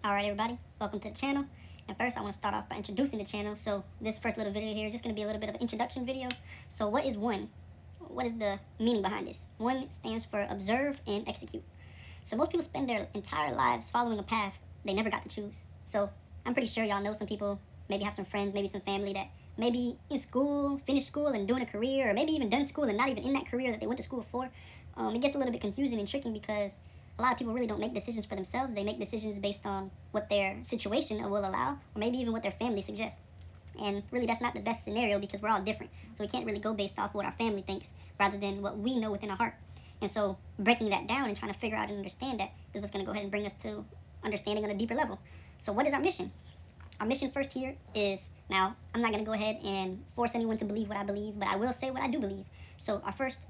Alright everybody, welcome to the channel. And first I want to start off by introducing the channel. So this first little video here is just going to be a little bit of an introduction video. So what is one? What is the meaning behind this? One stands for observe and execute. So most people spend their entire lives following a path they never got to choose. So I'm pretty sure y'all know some people, maybe have some friends, maybe some family that maybe in school, finished school and doing a career, or maybe even done school and not even in that career that they went to school for. It gets a little bit confusing and tricky because a lot of people really don't make decisions for themselves. They make decisions based on what their situation will allow, or maybe even what their family suggests. And really that's not the best scenario because we're all different. So we can't really go based off what our family thinks rather than what we know within our heart. And so breaking that down and trying to figure out and understand that is what's going to go ahead and bring us to understanding on a deeper level. So what is our mission? Our mission first here is, now I'm not going to go ahead and force anyone to believe what I believe, but I will say what I do believe. So our first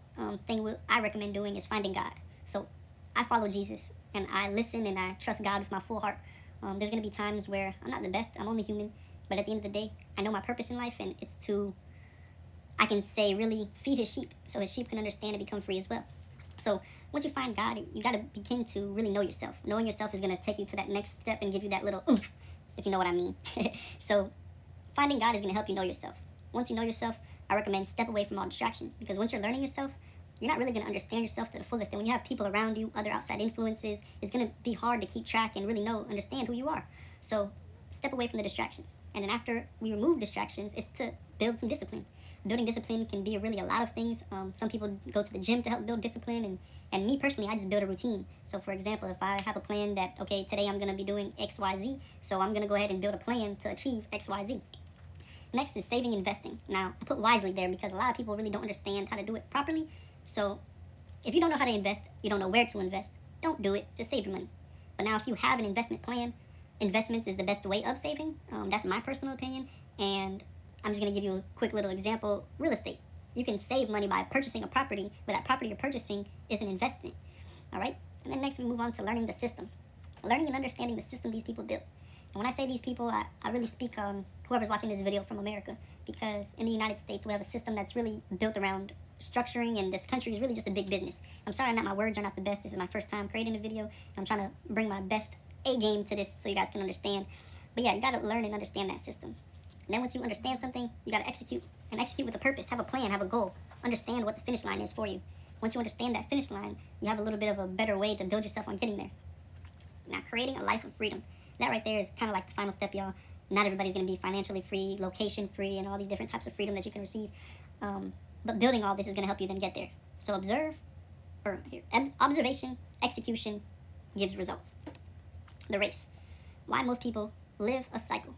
thing I recommend doing is finding God. So I follow Jesus, and I listen and I trust God with my full heart. There's going to be times where I'm not the best, I'm only human, but at the end of the day, I know my purpose in life, and it's to, I can say, really feed his sheep, so his sheep can understand and become free as well. So once you find God, you got to begin to really know yourself. Knowing yourself is going to take you to that next step and give you that little oomph, if you know what I mean. So finding God is going to help you know yourself. Once you know yourself, I recommend step away from all distractions, because once you're learning yourself, you're not really going to understand yourself to the fullest. And when you have people around you, other outside influences, it's going to be hard to keep track and really understand who you are. So step away from the distractions. And then after we remove distractions, it's to build some discipline. Building discipline can be really a lot of things. Some people go to the gym to help build discipline. And me personally, I just build a routine. So for example, if I have a plan that, okay, today I'm going to be doing X, Y, Z. So I'm going to go ahead and build a plan to achieve X, Y, Z. Next is saving and investing. Now, I put wisely there because a lot of people really don't understand how to do it properly. So if you don't know how to invest, you don't know where to invest, don't do it. Just save your money. But now if you have an investment plan, investments is the best way of saving. That's my personal opinion. And I'm just going to give you a quick little example. Real estate. You can save money by purchasing a property, but that property you're purchasing is an investment. All right? And then next we move on to learning the system. Learning and understanding the system these people built. And when I say these people, I really speak on whoever's watching this video from America, because in the United States we have a system that's really built around structuring, and this country is really just a big business. I'm sorry my words are not the best. This is my first time creating a video. I'm trying to bring my best A game to this so you guys can understand. But yeah, you got to learn and understand that system. And then once you understand something, you got to execute, and execute with a purpose. Have a plan, have a goal. Understand what the finish line is for you. Once you understand that finish line, you have a little bit of a better way to build yourself on getting there. Now, creating a life of freedom. That right there is kind of like the final step, y'all. Not everybody's going to be financially free, location free, and all these different types of freedom that you can receive. But building all this is going to help you then get there. So observation, execution gives results. The race. Why most people live a cycle.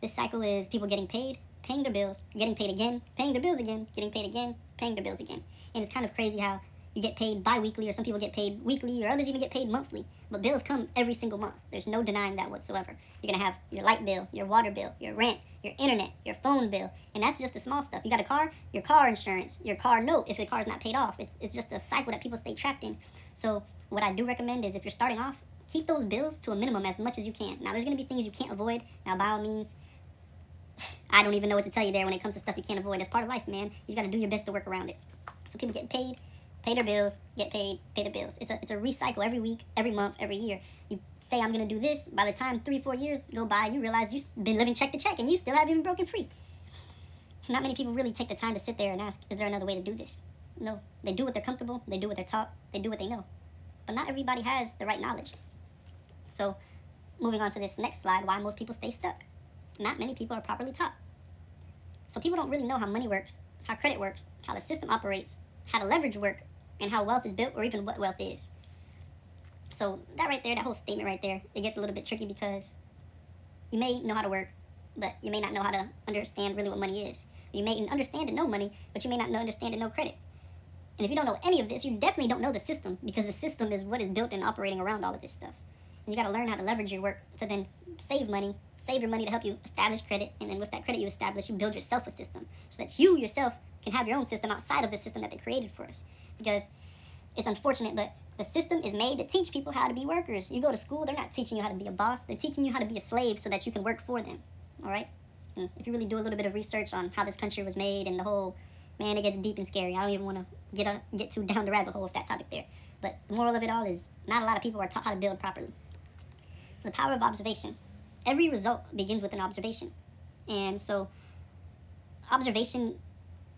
This cycle is people getting paid, paying their bills, getting paid again, paying their bills again, getting paid again, paying their bills again. And it's kind of crazy how you get paid bi-weekly, or some people get paid weekly, or others even get paid monthly. But bills come every single month. There's no denying that whatsoever. You're going to have your light bill, your water bill, your rent, your internet, your phone bill. And that's just the small stuff. You got a car, your car insurance, your car note if the car's not paid off. It's just a cycle that people stay trapped in. So what I do recommend is, if you're starting off, keep those bills to a minimum as much as you can. Now, there's going to be things you can't avoid. Now, by all means, I don't even know what to tell you there when it comes to stuff you can't avoid. That's part of life, man. You got to do your best to work around it. So people get paid, pay their bills, get paid, pay the bills. It's a recycle every week, every month, every year. You say, I'm going to do this. By the time 3-4 years go by, you realize you've been living check to check and you still haven't even broken free. Not many people really take the time to sit there and ask, is there another way to do this? No. They do what they're comfortable. They do what they're taught. They do what they know. But not everybody has the right knowledge. So moving on to this next slide, why most people stay stuck. Not many people are properly taught. So people don't really know how money works, how credit works, how the system operates, how to leverage work, and how wealth is built, or even what wealth is. So that right there, that whole statement right there, it gets a little bit tricky because you may know how to work, but you may not know how to understand really what money is. You may understand and know money, but you may not understand and know credit. And if you don't know any of this, you definitely don't know the system, because the system is what is built and operating around all of this stuff. And you got to learn how to leverage your work to then save your money to help you establish credit. And then with that credit you establish, you build yourself a system so that you yourself can have your own system outside of the system that they created for us. Because it's unfortunate, but the system is made to teach people how to be workers. You go to school, they're not teaching you how to be a boss. They're teaching you how to be a slave so that you can work for them. All right? And if you really do a little bit of research on how this country was made and the whole, man, it gets deep and scary. I don't even want to get too down the rabbit hole with that topic there. But the moral of it all is, not a lot of people are taught how to build properly. So the power of observation. Every result begins with an observation. And so observation,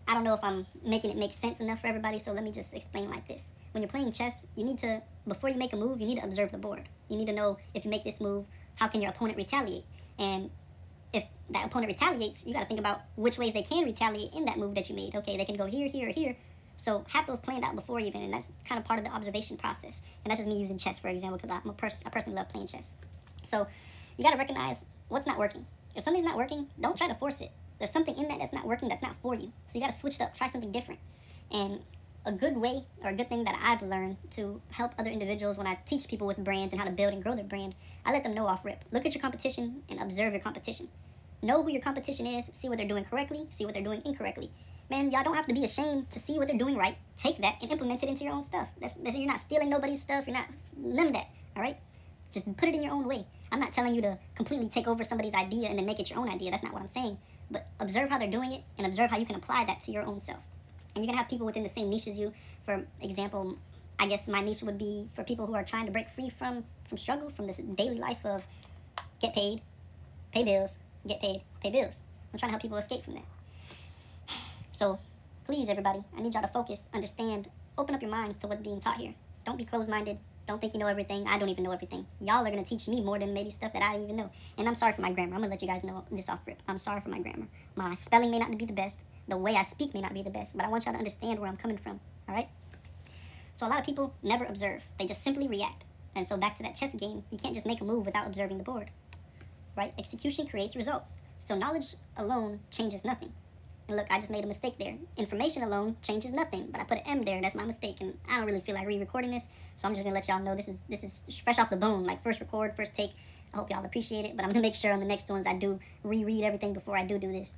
I don't know if I'm making it make sense enough for everybody, so let me just explain like this. When you're playing chess, you need to, before you make a move, you need to observe the board. You need to know, if you make this move, how can your opponent retaliate? And if that opponent retaliates, you got to think about which ways they can retaliate in that move that you made. Okay, they can go here, here, or here. So have those planned out before even, and that's kind of part of the observation process. And that's just me using chess, for example, because I personally love playing chess. So you got to recognize what's not working. If something's not working, don't try to force it. There's something in that that's not working, that's not for you. So you got to switch it up, try something different. And a good way, or a good thing that I've learned to help other individuals when I teach people with brands and how to build and grow their brand, I let them know off rip. Look at your competition and observe your competition. Know who your competition is, see what they're doing correctly, see what they're doing incorrectly. Man, y'all don't have to be ashamed to see what they're doing right. Take that and implement it into your own stuff. You're not stealing nobody's stuff. You're not, none of that, all right? Just put it in your own way. I'm not telling you to completely take over somebody's idea and then make it your own idea. That's not what I'm saying. But observe how they're doing it and observe how you can apply that to your own self. And you're going to have people within the same niche as you. For example, I guess my niche would be for people who are trying to break free from struggle, from this daily life of get paid, pay bills, get paid, pay bills. I'm trying to help people escape from that. So please, everybody, I need y'all to focus, understand, open up your minds to what's being taught here. Don't be closed-minded. Don't think you know everything. I don't even know everything. Y'all are going to teach me more than maybe stuff that I didn't even know. And I'm sorry for my grammar. I'm going to let you guys know this off rip. I'm sorry for my grammar. My spelling may not be the best. The way I speak may not be the best. But I want y'all to understand where I'm coming from. All right? So a lot of people never observe. They just simply react. And so back to that chess game, you can't just make a move without observing the board. Right? Execution creates results. So knowledge alone changes nothing. And look, I just made a mistake there. Information alone changes nothing, but I put an M there. That's my mistake, and I don't really feel like re-recording this, so I'm just gonna let y'all know this is fresh off the bone, like first record, first take. I hope y'all appreciate it, but I'm gonna make sure on the next ones I do reread everything before I do this.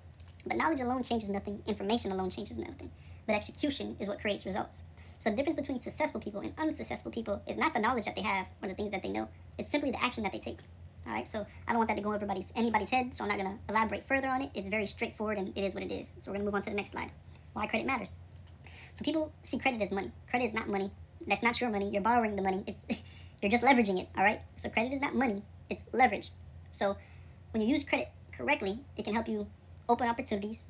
But knowledge alone changes nothing. Information alone changes nothing. But execution is what creates results. So the difference between successful people and unsuccessful people is not the knowledge that they have or the things that they know. It's simply the action that they take. All right, so I don't want that to go over anybody's head, so I'm not going to elaborate further on it. It's very straightforward, and it is what it is. So we're going to move on to the next slide. Why credit matters. So people see credit as money. Credit is not money. That's not your money. You're borrowing the money. You're just leveraging it, all right? So credit is not money. It's leverage. So when you use credit correctly, it can help you open opportunities,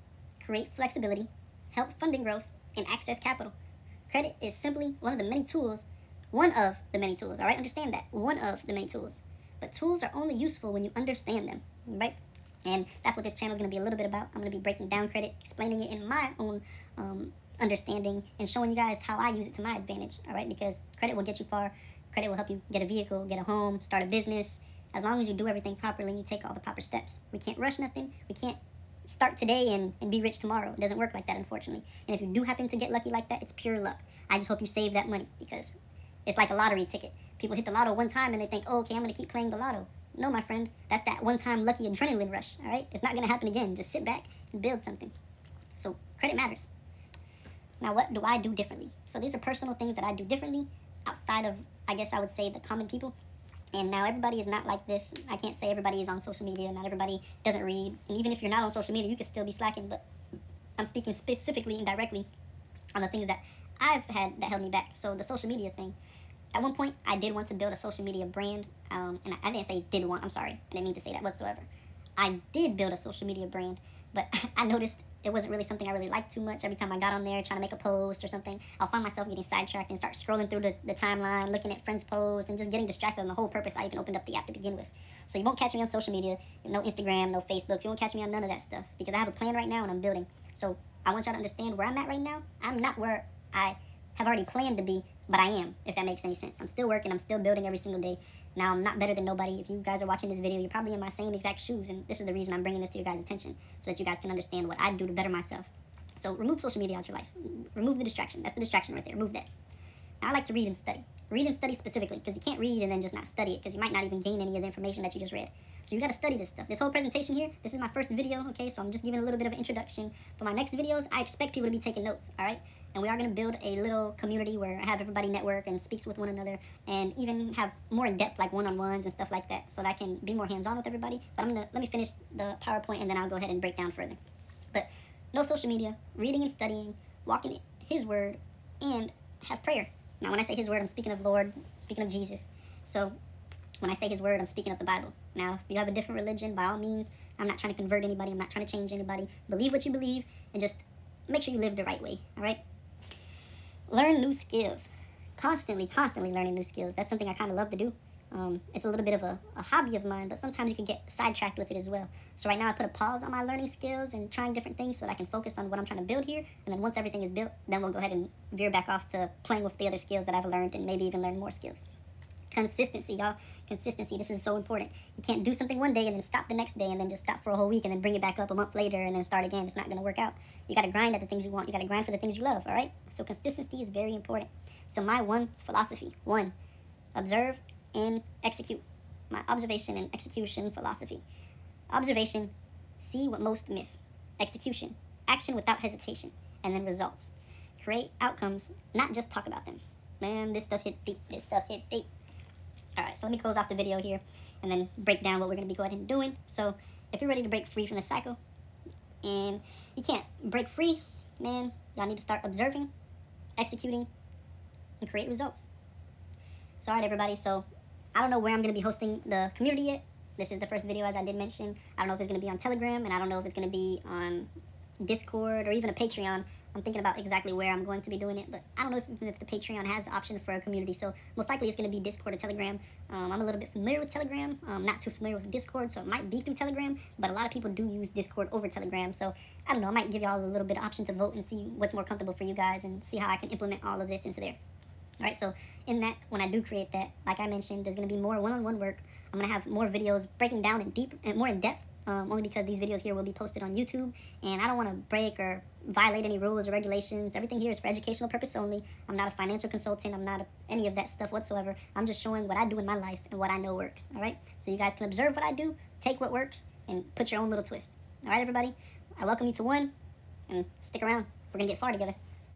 create flexibility, help funding growth, and access capital. Credit is simply one of the many tools, all right? Understand that, one of the many tools. But tools are only useful when you understand them, right? And that's what this channel is going to be a little bit about. I'm going to be breaking down credit, explaining it in my own understanding, and showing you guys how I use it to my advantage, all right? Because credit will get you far. Credit will help you get a vehicle, get a home, start a business, as long as you do everything properly and you take all the proper steps. We can't rush nothing. We can't start today and be rich tomorrow. It doesn't work like that, unfortunately. And if you do happen to get lucky like that, it's pure luck. I just hope you save that money, because it's like a lottery ticket. People hit the lotto one time and they think, oh, okay, I'm going to keep playing the lotto. No, my friend, that's that one-time lucky adrenaline rush, all right? It's not going to happen again. Just sit back and build something. So credit matters. Now, what do I do differently? So these are personal things that I do differently outside of, I guess I would say, the common people. And now everybody is not like this. I can't say everybody is on social media. Not everybody doesn't read. And even if you're not on social media, you could still be slacking. But I'm speaking specifically and directly on the things that I've had that held me back. So the social media thing. At one point, I did want to build a social media brand, and I didn't say did want, I'm sorry. I didn't mean to say that whatsoever. I did build a social media brand, but I noticed it wasn't really something I really liked too much. Every time I got on there trying to make a post or something, I'll find myself getting sidetracked and start scrolling through the timeline, looking at friends' posts, and just getting distracted on the whole purpose I even opened up the app to begin with. So you won't catch me on social media, no Instagram, no Facebook. You won't catch me on none of that stuff, because I have a plan right now and I'm building. So I want y'all to understand where I'm at right now. I'm not where I have already planned to be, but I am, if that makes any sense. I'm still working, I'm still building every single day. Now, I'm not better than nobody. If you guys are watching this video, you're probably in my same exact shoes, and this is the reason I'm bringing this to your guys' attention, so that you guys can understand what I do to better myself. So remove social media out your life. Remove the distraction. That's the distraction right there. Remove that. Now, I like to read and study. Read and study specifically, because you can't read and then just not study it, because you might not even gain any of the information that you just read. So you got to study this stuff. This whole presentation here, this is my first video, okay? So I'm just giving a little bit of an introduction. For my next videos, I expect people to be taking notes, all right? And we are going to build a little community where I have everybody network and speaks with one another, and even have more in-depth, like one-on-ones and stuff like that, so that I can be more hands-on with everybody. But let me finish the PowerPoint, and then I'll go ahead and break down further. But no social media, reading and studying, walking His Word, and have prayer. Now, when I say His Word, I'm speaking of Lord, speaking of Jesus. So When I say his word, I'm speaking of the Bible. Now, if you have a different religion, by all means, I'm not trying to convert anybody. I'm not trying to change anybody. Believe what you believe and just make sure you live the right way, all right? Learn new skills. Constantly learning new skills. That's something I kind of love to do. It's a little bit of a hobby of mine, but sometimes you can get sidetracked with it as well. So right now I put a pause on my learning skills and trying different things so that I can focus on what I'm trying to build here. And then once everything is built, then we'll go ahead and veer back off to playing with the other skills that I've learned and maybe even learn more skills. Consistency, y'all. Consistency. This is so important. You can't do something one day and then stop the next day and then just stop for a whole week and then bring it back up a month later and then start again. It's not going to work out. You got to grind at the things you want. You got to grind for the things you love, all right? So consistency is very important. So my one philosophy, observe and execute. My observation and execution philosophy. Observation, see what most miss. Execution, action without hesitation. And then results. Create outcomes, not just talk about them. Man, this stuff hits deep. Alright, so let me close off the video here and then break down what we're going to be going and doing. So, if you're ready to break free from the cycle, and you can't break free, man, y'all need to start observing, executing, and create results. So, alright, everybody, so I don't know where I'm going to be hosting the community yet. This is the first video, as I did mention. I don't know if it's going to be on Telegram, and I don't know if it's going to be on Discord or even a Patreon. I'm thinking about exactly where I'm going to be doing it, but I don't know if the Patreon has the option for a community, so most likely it's going to be Discord or Telegram. I'm a little bit familiar with Telegram, not too familiar with Discord, so it might be through Telegram, but a lot of people do use Discord over Telegram, so I don't know, I might give y'all a little bit of option to vote and see what's more comfortable for you guys and see how I can implement all of this into there. Alright, so in that, when I do create that, like I mentioned, there's going to be more one-on-one work. I'm going to have more videos breaking down in deep and more in depth, only because these videos here will be posted on YouTube, and I don't want to break or violate any rules or regulations. Everything here is for educational purpose only. I'm not a financial consultant. I'm not any of that stuff whatsoever. I'm just showing what I do in my life and what I know works, all right? So you guys can observe what I do, take what works, and put your own little twist. All right, everybody? I welcome you to one, and stick around. We're going to get far together.